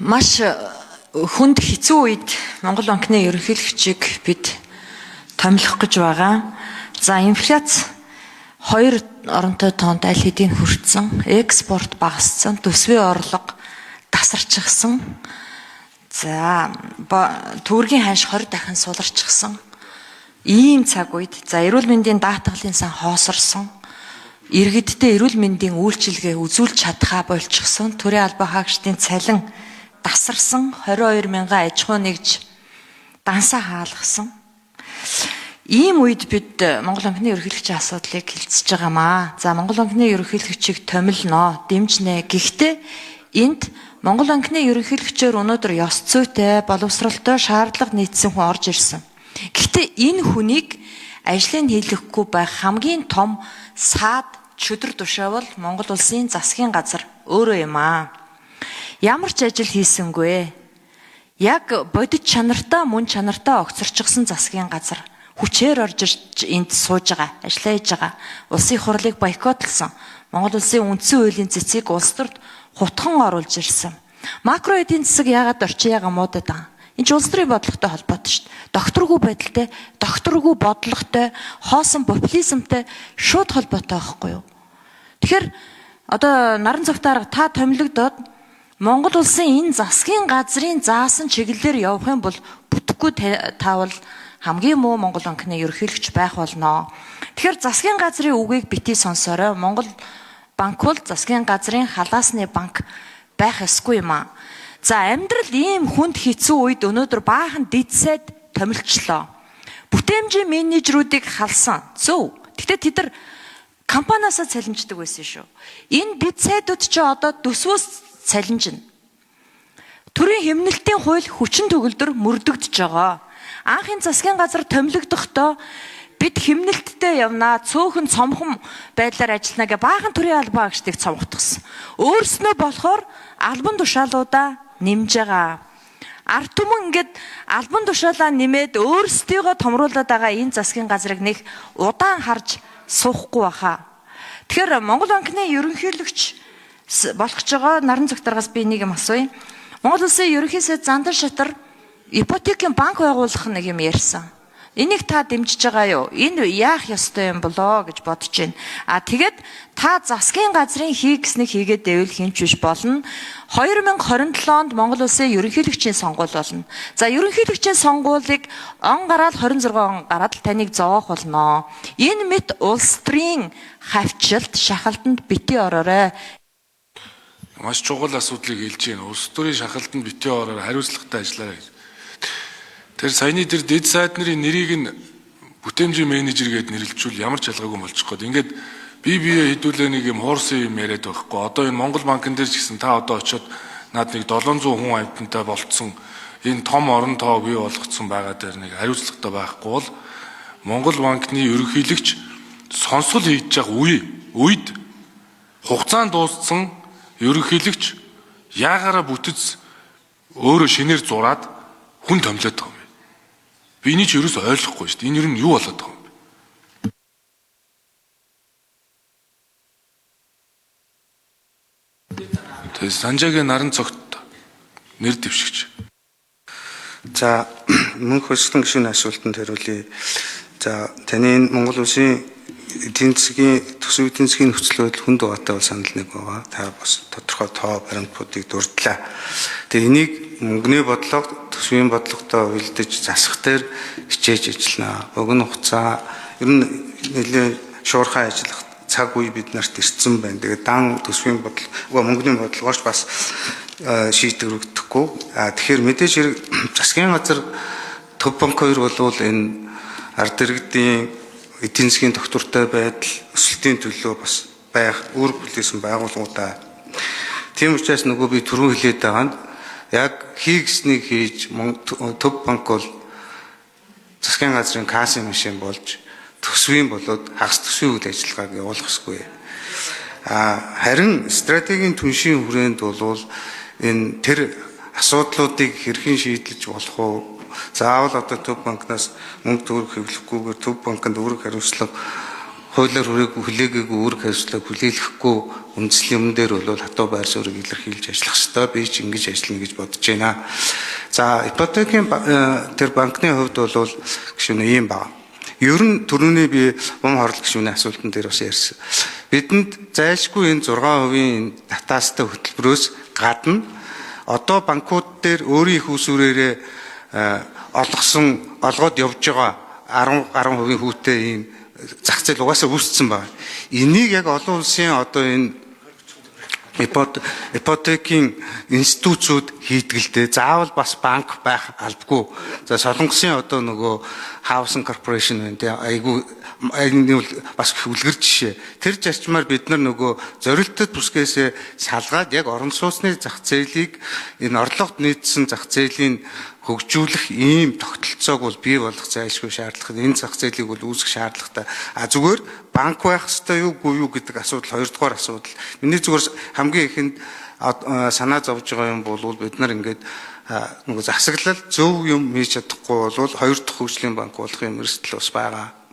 Маш хүнд хэцүү үед Монгол банкны ерөнхийлөгчийг бид томилох гэж байгаа. За инфляц 2 оронтой тоонд аль хэдийн хүрсэн, экспорт багассан, төсвийн орлого тасарчихсан. За төгрөгийн ханш 20 дахин суларчихсан. Ийм цаг үед за эрүүл мэндийн даатгалын сан хоосорсон. Иргэддээ эрүүл мэндийн үйлчилгээ үзүүлж чадхаа болчихсон. Төрийн албан хаагчдын цалин тасарсан, 22 мянган аж ахуй нэгж дансаа хаалгасан. Ийм үед бид Монгол банкны ерөнхийлөгчийн асуудлыг хэлцэж байгаамаа. За Монгол банкны ерөнхийлөгчийг томилно, дэмжнэ. Гэхдээ энд Монгол банкны ерөнхийлөгчөөр өнөөдөр ёс зүйтэй, боловсролтой, шаардлага нийцсэн хүн орж ирсэн. Гэхдээ энэ хүнийг ажлыг хийлгэхгүй байх хамгийн том саад чөдөр тушаавал Монгол улсын засгийн газар өөрөө юм аа. Ямар ч ажил хийсэнгүй. Яг бодит чанартаа, мөн чанартаа огцорчихсон засгийн газар хүчээр орж ирж энд сууж байгаа, ажиллаж байгаа. Улсын хурлыг бойкотлсон. Монгол улсын үндсэн хуулийн цэцгийг улс төрд хутхан оруулж ирсэн. Макро эдийн засаг яагаад орчин яга муудаад байгаа? Энэ ч улс төрийн бодлоготой холбоотой шүү дээ. Докторгүй байдалтай, докторгүй бодлоготой, хоосон популизмтай шууд холбоотой байхгүй юу? Тэгэхээр одоо наран цогтойроо та томилогдоод Монгол улсын энэ засгийн газрын заасан чиглэлээр явах юм бол бүтэхгүй таавал хамгийн муу Монгол банкны ерөнхийлөгч байх болно. Тэгэхээр засгийн газрын үгийг битгий сонсорой. Монгол банк бол засгийн газрын халаасны банк байх ёсгүй юм аа. За амьдрал ийм хүнд хэцүү үед өнөөдөр баахан дэд сайд томилчлоо. Бүтээмжийн менежерүүдийг халсан. Зөв. Гэхдээ тэд нар компаниасаа цалинждаг байсан шүү. Энэ дэд сайдууд ч одоо төсвөөс цалинжна. Төрийн хэмнэлтийн хууль хүчин төгөлдөр мөрдөгдөж байгаа. Анхын засгийн газар томилогдохдоо бид хэмнэлттэй явнаа, цөөхөн цомхон байдлаар ажиллана гэ баахан төрийн албан хаагчдыг цомготгосон. Өөрснөө болохоор албан тушаалуудаа нэмж байгаа. Ард түмэн ингээд албан тушаалаа нэмээд өөрсдийгөө томруулаад байгаа энэ засгийн газрыг нэг удаан харж суухгүй баха. Тэгэхээр Монгол банкны ерөнхийлөгч болох ч байгаа наран цогтаргаас би нэг юм асууя. Монгол улсын ерөнхий сайд Зандан Шатар ипотекийн банк байгуулах нэг юм ярьсан. Энийг та дэмжиж байгаа юу? Энэ яах ёстой юм болоо гэж бодож байна. Тэгээд та засгийн газрын хийгснэг хийгээд байвал хинч биш болно. 2027 онд Монгол улсын ерөнхийлөгчийн сонгуул болно. За ерөнхийлөгчийн сонгуулийг он гараад 26 он гараад таныг зоох болно. Энэ мэт улс төрийн хавчилт, шахалтанд битгий ороорой. Маш чухал асуудлыг хэлж байна. Улс төрийн шахалтанд битгий ороорой, хариуцлагатай ажиллаарай гэж. Тэр саяны тэр дэд сайд нарын нэрийг нь бүтээмжийн менежер гэдээ нэрлэлжүүл ямар ч ялгаагүй болчих гээд ингээд бие хэдүүлээ нэг юм хуурсан юм яриад байхгүй. Одоо энэ Монгол банкн дээр ч гэсэн та одоо очиод над нэг 700 хүн амьтантай болцсон энэ том орон тоо бий болгоцсон байгаа дээр нэг хариуцлагатай байхгүй бол Монгол банкны ерөнхийлөгч сонсгол хийж байгаа үед хугацаанд дууссан ерөнхийлөгч яагаараа бүтэц өөрөө шинээр зураад хүн томилоод байгаа юм. Би энийг ч ерөөс ойлгохгүй шүү дээ. Энэ юу нь юу болоод байгаа юм бэ? Тэгээ Санжаагийн наран цогт нэр дэвшигч. За мөнх хөсөлтөн гишүүний асуултанд хариулъя. За таны Монгол улсын эдийн засгийн төсөв эдийн засгийн нөхцөл байдал хүнд байгаатай бол санал нэг байгаа. Та бас тодорхой тоо баримтуудыг дурдлаа. Тэгээ энийг мөнгөний бодлого, төсвийн бодлоготой уялдаж засах дээр хичээж ажиллана. Богино хугацаа ер нь нэлээд шуурхай ажиллах цаг үе бид нарт ирсэн байна. Тэгээ дан төсвийн бодлого, мөнгөний бодлогоос бас шийдвэр өгдөхгүй. Тэгэхээр мэдээж хэрэг засгийн газар төв банк хоёр болвол энэ ард иргэдийн эдийн засгийн доктортой байдал, өсөлтийн төлөө бас байх өөр бүлээсэн байгууллагуудаа. Тийм учраас нөгөө би түрүү хэлээд байгаа нь яг хийгснийг хийж төв банк бол засгийн газрын кассын машин болж төсвийн болоод хагас төсвийн үйл ажиллагааг явуулах ёсгүй. Харин стратегийн түншийн хүрээнд бол энэ тэр асуудлуудыг хэрхэн шийдэлж болох вэ? Заавал одоо төв банкнаас мөнгө төгрөг хэвлэхгүйгээр төв банкнд өөрөг хариуцлага хуулиар хүлээгээгүй үүрэг хариуцлага хүлээлгэхгүй үндэслэлийн өмнө дээр бол хатуу байр суурийг илэрхийлж ажиллах ёстой. Би ч ингэж ажиллана гэж бодож байна. За ипотекийн тэр банкны хувьд бол гişүнэ ийм байна. Ер нь түрүүний би бом хорол гişүнэ асуултан дээр бас ярьсан. Бидэнд зайлшгүй энэ 6% татаастай хөтөлбөрөөс гадна одоо банкуд дээр өөрийн их усүрээрээ олгоод явж байгаа 10% хүүтэй ийм зах зээл угаасаа үүссэн байна. Энийг яг олон улсын одоо энэ ипотекийн институтсууд хийдгэлтэй. Заавал бас банк байх албагүй. За Солонгосын одоо нөгөө Housing Corporation байна. Айгу энэ бас хүлгэр жишээ. Тэр зарчмаар бид нар нөгөө зорилттой бүсгээс салгаад яг орон сууцны зах зээлийг энэ орлогод нийцсэн зах зээлийн хөгжүүлэх ийм тогтолцоог бол бий болгох зайлшгүй шаардлагатай. Энэ зах зээлийг бол үүсгэх шаардлагатай. Зүгээр банк байх ёстой юу гэдэг асуудал хоёрдугаар асуудал. Миний зүгээр хамгийн ихэнд санаа зовж байгаа юм бол бид нар ингээд нөгөө засаглал зөв юм хийж чадахгүй бол хоёр дахь хөгжлийн банк болох юм эрсдэл бас байгаа.